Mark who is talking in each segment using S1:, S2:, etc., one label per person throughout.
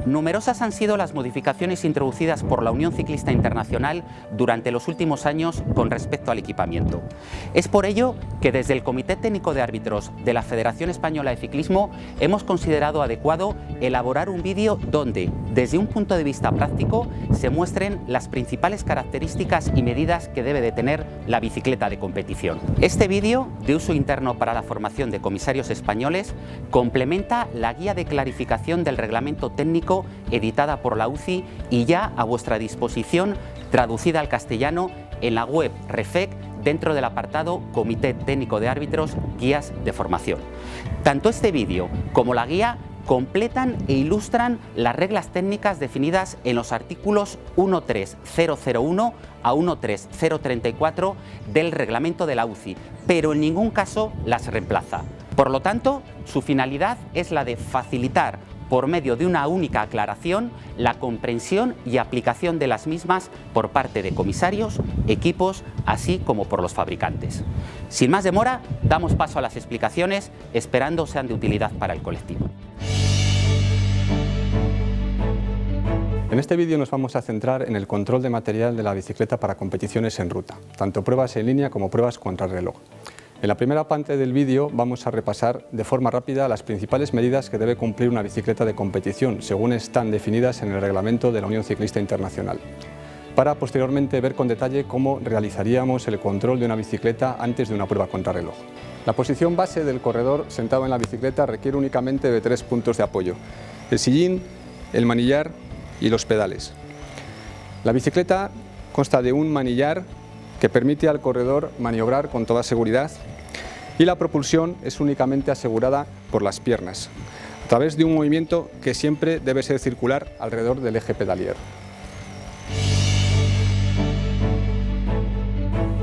S1: Numerosas han sido las modificaciones introducidas por la Unión Ciclista Internacional durante los últimos años con respecto al equipamiento. Es por ello que desde el Comité Técnico de Árbitros de la Federación Española de Ciclismo hemos considerado adecuado elaborar un vídeo donde, desde un punto de vista práctico, se muestren las principales características y medidas que debe de tener la bicicleta de competición. Este vídeo, de uso interno para la formación de comisarios españoles, complementa la guía de clarificación del reglamento técnico editada por la UCI y ya a vuestra disposición, traducida al castellano en la web REFEC dentro del apartado Comité Técnico de Árbitros, Guías de Formación. Tanto este vídeo como la guía completan e ilustran las reglas técnicas definidas en los artículos 13001 a 13034 del reglamento de la UCI, pero en ningún caso las reemplaza. Por lo tanto, su finalidad es la de facilitar, por medio de una única aclaración, la comprensión y aplicación de las mismas por parte de comisarios, equipos, así como por los fabricantes. Sin más demora, damos paso a las explicaciones, esperando sean de utilidad para el colectivo.
S2: En este vídeo nos vamos a centrar en el control de material de la bicicleta para competiciones en ruta, tanto pruebas en línea como pruebas contrarreloj. En la primera parte del vídeo vamos a repasar de forma rápida las principales medidas que debe cumplir una bicicleta de competición, según están definidas en el reglamento de la Unión Ciclista Internacional, para posteriormente ver con detalle cómo realizaríamos el control de una bicicleta antes de una prueba contrarreloj. La posición base del corredor sentado en la bicicleta requiere únicamente de 3 puntos de apoyo: el sillín, el manillar y los pedales. La bicicleta consta de un manillar que permite al corredor maniobrar con toda seguridad, y la propulsión es únicamente asegurada por las piernas, a través de un movimiento que siempre debe ser circular alrededor del eje pedalier.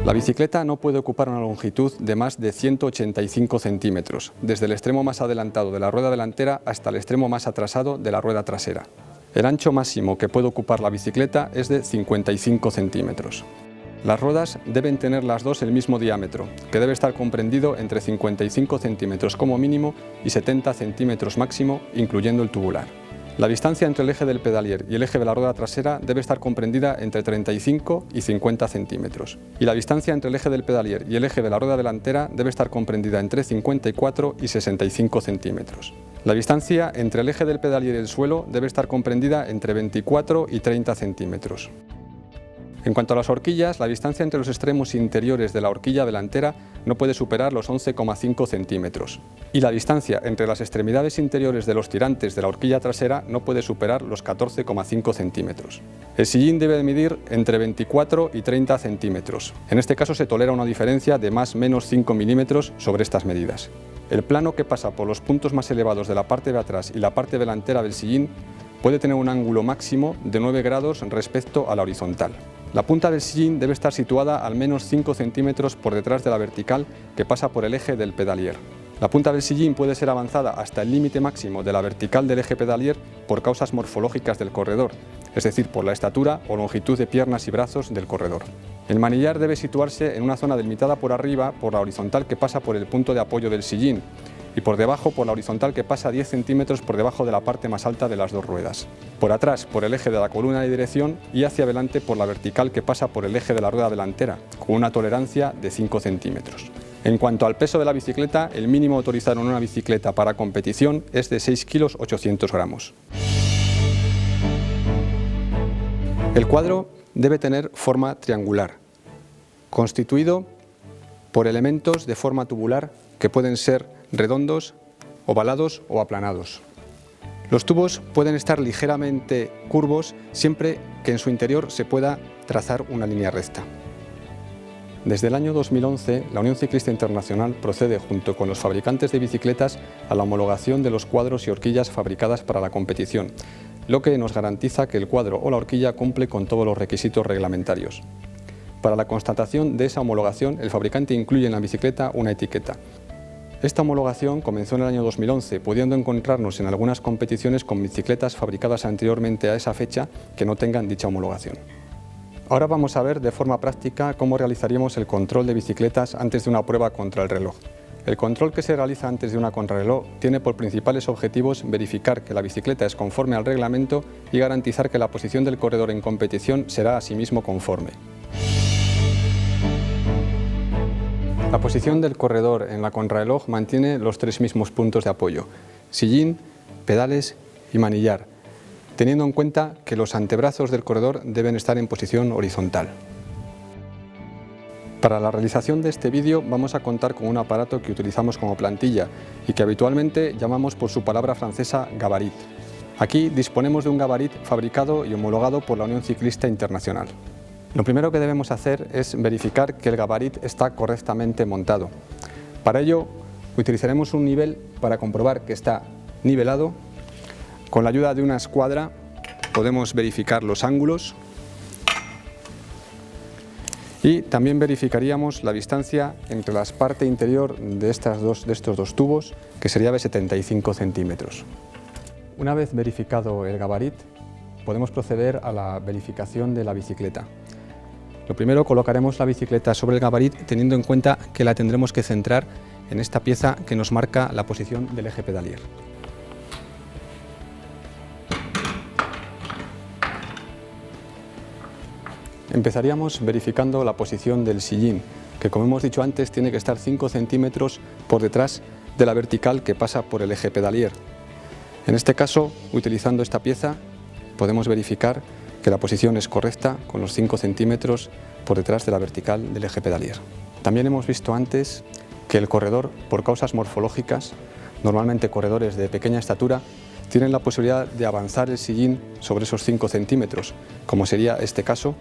S2: La bicicleta no puede ocupar una longitud de más de 185 centímetros, desde el extremo más adelantado de la rueda delantera hasta el extremo más atrasado de la rueda trasera. El ancho máximo que puede ocupar la bicicleta es de 55 centímetros. Las ruedas deben tener las dos el mismo diámetro, que debe estar comprendido entre 55 centímetros como mínimo y 70 centímetros máximo, incluyendo el tubular. La distancia entre el eje del pedalier y el eje de la rueda trasera debe estar comprendida entre 35 y 50 centímetros. Y la distancia entre el eje del pedalier y el eje de la rueda delantera debe estar comprendida entre 54 y 65 centímetros. La distancia entre el eje del pedalier y el suelo debe estar comprendida entre 24 y 30 centímetros. En cuanto a las horquillas, la distancia entre los extremos interiores de la horquilla delantera no puede superar los 11,5 centímetros y la distancia entre las extremidades interiores de los tirantes de la horquilla trasera no puede superar los 14,5 centímetros. El sillín debe medir entre 24 y 30 centímetros. En este caso se tolera una diferencia de más o menos 5 milímetros sobre estas medidas. El plano que pasa por los puntos más elevados de la parte de atrás y la parte delantera del sillín puede tener un ángulo máximo de 9 grados respecto a la horizontal. La punta del sillín debe estar situada al menos 5 centímetros por detrás de la vertical que pasa por el eje del pedalier. La punta del sillín puede ser avanzada hasta el límite máximo de la vertical del eje pedalier por causas morfológicas del corredor, es decir, por la estatura o longitud de piernas y brazos del corredor. El manillar debe situarse en una zona delimitada por arriba por la horizontal que pasa por el punto de apoyo del sillín y por debajo por la horizontal que pasa 10 centímetros por debajo de la parte más alta de las dos ruedas. Por atrás por el eje de la columna de dirección y hacia adelante por la vertical que pasa por el eje de la rueda delantera, con una tolerancia de 5 centímetros. En cuanto al peso de la bicicleta, el mínimo autorizado en una bicicleta para competición es de 6 kilos 800 gramos. El cuadro debe tener forma triangular, constituido por elementos de forma tubular que pueden ser redondos, ovalados o aplanados. Los tubos pueden estar ligeramente curvos siempre que en su interior se pueda trazar una línea recta. Desde el año 2011, la Unión Ciclista Internacional procede junto con los fabricantes de bicicletas a la homologación de los cuadros y horquillas fabricadas para la competición, lo que nos garantiza que el cuadro o la horquilla cumple con todos los requisitos reglamentarios. Para la constatación de esa homologación, el fabricante incluye en la bicicleta una etiqueta. Esta homologación comenzó en el año 2011, pudiendo encontrarnos en algunas competiciones con bicicletas fabricadas anteriormente a esa fecha que no tengan dicha homologación. Ahora vamos a ver de forma práctica cómo realizaríamos el control de bicicletas antes de una prueba contra el reloj. El control que se realiza antes de una contrarreloj tiene por principales objetivos verificar que la bicicleta es conforme al reglamento y garantizar que la posición del corredor en competición será asimismo conforme. La posición del corredor en la contrarreloj mantiene los tres mismos puntos de apoyo: sillín, pedales y manillar, teniendo en cuenta que los antebrazos del corredor deben estar en posición horizontal. Para la realización de este vídeo vamos a contar con un aparato que utilizamos como plantilla y que habitualmente llamamos por su palabra francesa gabarit. Aquí disponemos de un gabarit fabricado y homologado por la Unión Ciclista Internacional. Lo primero que debemos hacer es verificar que el gabarit está correctamente montado. Para ello utilizaremos un nivel para comprobar que está nivelado. Con la ayuda de una escuadra podemos verificar los ángulos y también verificaríamos la distancia entre la parte interior de estos dos tubos, que sería de 75 centímetros. Una vez verificado el gabarit, podemos proceder a la verificación de la bicicleta. Lo primero, colocaremos la bicicleta sobre el gabarit teniendo en cuenta que la tendremos que centrar en esta pieza que nos marca la posición del eje pedalier. Empezaríamos verificando la posición del sillín, que como hemos dicho antes tiene que estar 5 centímetros por detrás de la vertical que pasa por el eje pedalier. En este caso, utilizando esta pieza, podemos verificar que la posición es correcta con los 5 centímetros por detrás de la vertical del eje pedalier. También hemos visto antes que el corredor, por causas morfológicas, normalmente corredores de pequeña estatura, tienen la posibilidad de avanzar el sillín sobre esos 5 centímetros, como sería este caso,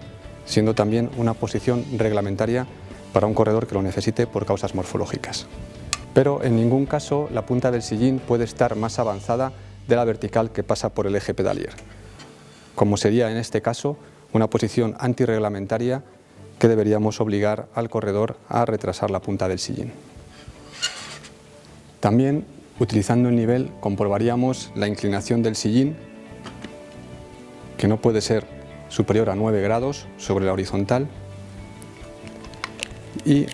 S2: siendo también una posición reglamentaria para un corredor que lo necesite por causas morfológicas. Pero en ningún caso la punta del sillín puede estar más avanzada de la vertical que pasa por el eje pedalier, como sería en este caso una posición antirreglamentaria que deberíamos obligar al corredor a retrasar la punta del sillín. También, utilizando el nivel, comprobaríamos la inclinación del sillín, que no puede ser superior a 9 grados sobre la horizontal, y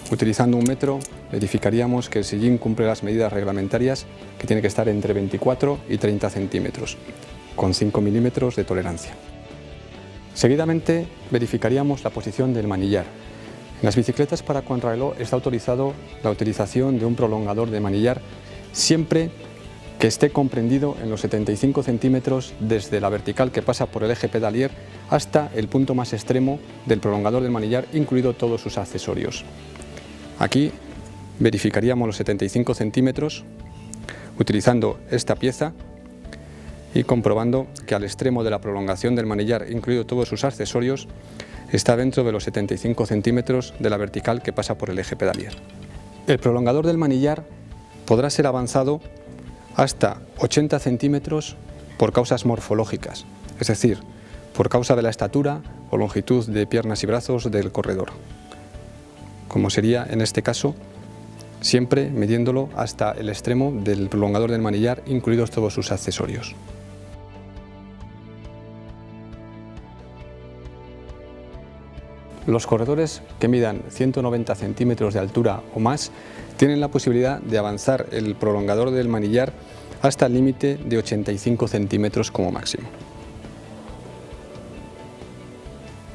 S2: utilizando un metro verificaríamos que el sillín cumple las medidas reglamentarias, que tiene que estar entre 24 y 30 centímetros, con 5 milímetros de tolerancia. Seguidamente verificaríamos la posición del manillar. En las bicicletas para contrarreloj está autorizado la utilización de un prolongador de manillar siempre que esté comprendido en los 75 centímetros desde la vertical que pasa por el eje pedalier hasta el punto más extremo del prolongador del manillar, incluido todos sus accesorios. Aquí verificaríamos los 75 centímetros utilizando esta pieza y comprobando que al extremo de la prolongación del manillar, incluido todos sus accesorios, está dentro de los 75 centímetros de la vertical que pasa por el eje pedalier. El prolongador del manillar podrá ser avanzado hasta 80 centímetros por causas morfológicas, es decir, por causa de la estatura o longitud de piernas y brazos del corredor, como sería en este caso, siempre midiéndolo hasta el extremo del prolongador del manillar, incluidos todos sus accesorios. Los corredores que midan 190 centímetros de altura o más tienen la posibilidad de avanzar el prolongador del manillar hasta el límite de 85 centímetros como máximo.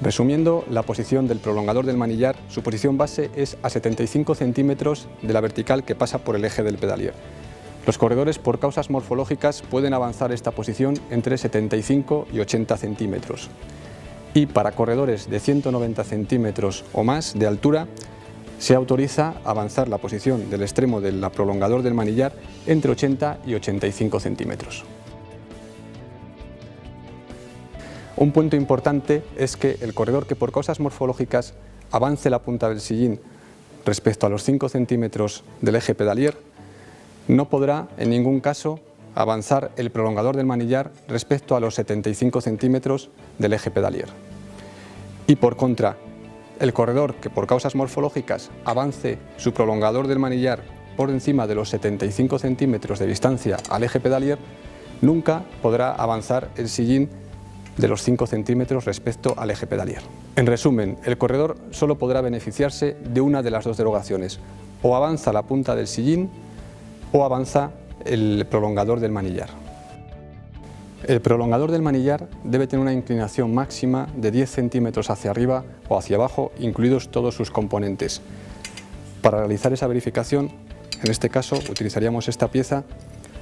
S2: Resumiendo la posición del prolongador del manillar, su posición base es a 75 centímetros de la vertical que pasa por el eje del pedalier. Los corredores por causas morfológicas pueden avanzar esta posición entre 75 y 80 centímetros. Y para corredores de 190 centímetros o más de altura, se autoriza avanzar la posición del extremo del prolongador del manillar entre 80 y 85 centímetros. Un punto importante es que el corredor que por causas morfológicas avance la punta del sillín respecto a los 5 centímetros del eje pedalier, no podrá en ningún caso avanzar el prolongador del manillar respecto a los 75 centímetros del eje pedalier. Y por contra, el corredor que por causas morfológicas avance su prolongador del manillar por encima de los 75 centímetros de distancia al eje pedalier, nunca podrá avanzar el sillín de los 5 centímetros respecto al eje pedalier. En resumen, el corredor solo podrá beneficiarse de una de las dos derogaciones: o avanza la punta del sillín o avanza el prolongador del manillar. El prolongador del manillar debe tener una inclinación máxima de 10 centímetros hacia arriba o hacia abajo, incluidos todos sus componentes. Para realizar esa verificación, en este caso utilizaríamos esta pieza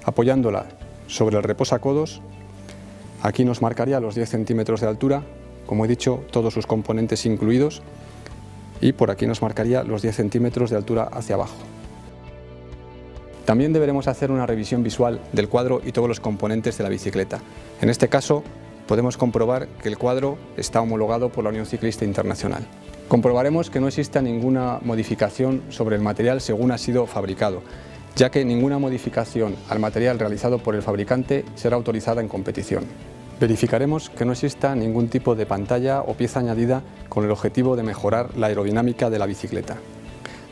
S2: apoyándola sobre el reposacodos. Aquí nos marcaría los 10 centímetros de altura, como he dicho, todos sus componentes incluidos, y por aquí nos marcaría los 10 centímetros de altura hacia abajo. También deberemos hacer una revisión visual del cuadro y todos los componentes de la bicicleta. En este caso, podemos comprobar que el cuadro está homologado por la Unión Ciclista Internacional. Comprobaremos que no exista ninguna modificación sobre el material según ha sido fabricado, ya que ninguna modificación al material realizado por el fabricante será autorizada en competición. Verificaremos que no exista ningún tipo de pantalla o pieza añadida con el objetivo de mejorar la aerodinámica de la bicicleta.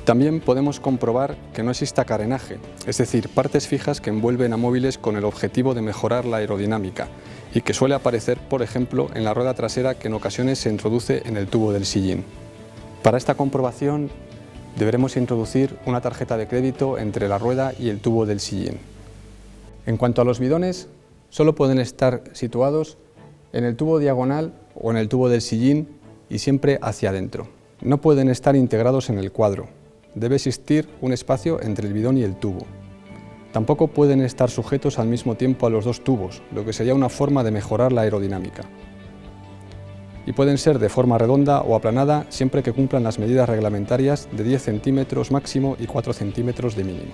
S2: También podemos comprobar que no exista carenaje, es decir, partes fijas que envuelven a móviles con el objetivo de mejorar la aerodinámica y que suele aparecer, por ejemplo, en la rueda trasera, que en ocasiones se introduce en el tubo del sillín. Para esta comprobación deberemos introducir una tarjeta de crédito entre la rueda y el tubo del sillín. En cuanto a los bidones, solo pueden estar situados en el tubo diagonal o en el tubo del sillín y siempre hacia adentro. No pueden estar integrados en el cuadro. Debe existir un espacio entre el bidón y el tubo. Tampoco pueden estar sujetos al mismo tiempo a los dos tubos, lo que sería una forma de mejorar la aerodinámica. Y pueden ser de forma redonda o aplanada siempre que cumplan las medidas reglamentarias de 10 centímetros máximo y 4 centímetros de mínimo.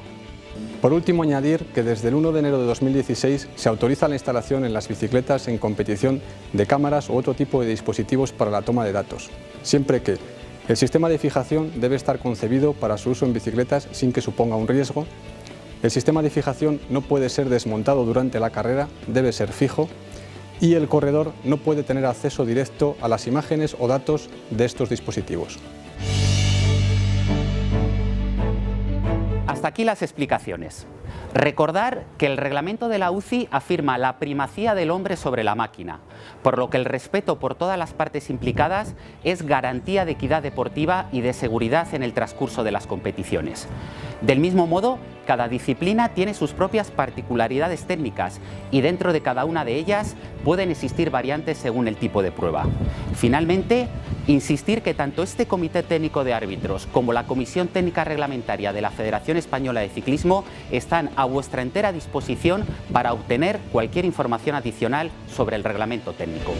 S2: Por último, añadir que desde el 1 de enero de 2016 se autoriza la instalación en las bicicletas en competición de cámaras u otro tipo de dispositivos para la toma de datos, siempre que el sistema de fijación debe estar concebido para su uso en bicicletas sin que suponga un riesgo. El sistema de fijación no puede ser desmontado durante la carrera, debe ser fijo, y el corredor no puede tener acceso directo a las imágenes o datos de estos dispositivos.
S1: Hasta aquí las explicaciones. Recordar que el reglamento de la UCI afirma la primacía del hombre sobre la máquina, por lo que el respeto por todas las partes implicadas es garantía de equidad deportiva y de seguridad en el transcurso de las competiciones. Del mismo modo, cada disciplina tiene sus propias particularidades técnicas y dentro de cada una de ellas pueden existir variantes según el tipo de prueba. Finalmente, insistir que tanto este Comité Técnico de Árbitros como la Comisión Técnica Reglamentaria de la Federación Española de Ciclismo están a vuestra entera disposición para obtener cualquier información adicional sobre el reglamento técnico.